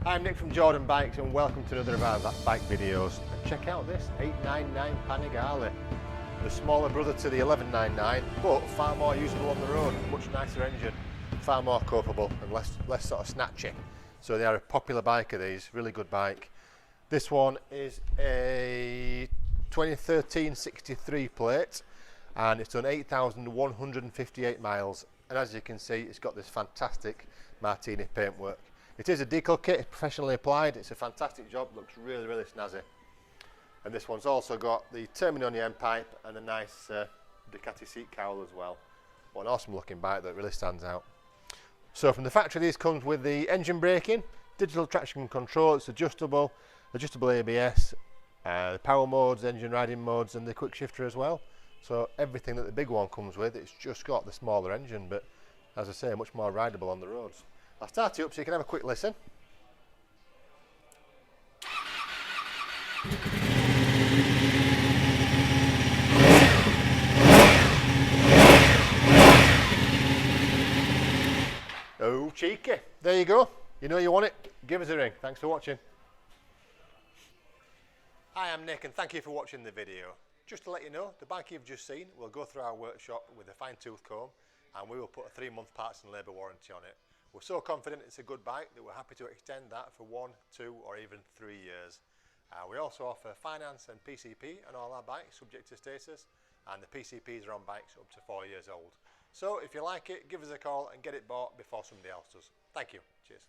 I'm Nick from Jordanbikes and welcome to another of our bike videos. And check out this 899 Panigale, the smaller brother to the 1199, but far more usable on the road, much nicer engine, far more copeable and less sort of snatchy. So they are a popular bike of these, really good bike. This one is a 2013 63 plate and it's done 8,158 miles, and as you can see it's got this fantastic Martini paintwork. It is a decal kit, it's professionally applied, it's a fantastic job, looks really snazzy. And this one's also got the Termignoni end pipe and a nice Ducati seat cowl as well. What an awesome looking bike that really stands out. So from the factory these comes with the engine braking, digital traction control, it's adjustable ABS, the power modes, engine riding modes and the Quickshifter as well. So everything that the big one comes with, it's just got the smaller engine, but as I say, much more rideable on the roads. I'll start it up so you can have a quick listen. Oh, cheeky. There you go. You know you want it. Give us a ring. Thanks for watching. Hi, I'm Nick and thank you for watching the video. Just to let you know, the bike you've just seen will go through our workshop with a fine-tooth comb and we will put a 3-month parts and labour warranty on it. We're so confident it's a good bike that we're happy to extend that for 1, 2 or even 3 years. We also offer finance and PCP on all our bikes subject to status, and the PCPs are on bikes up to 4 years old. So if you like it, give us a call and get it bought before somebody else does. Thank you. Cheers.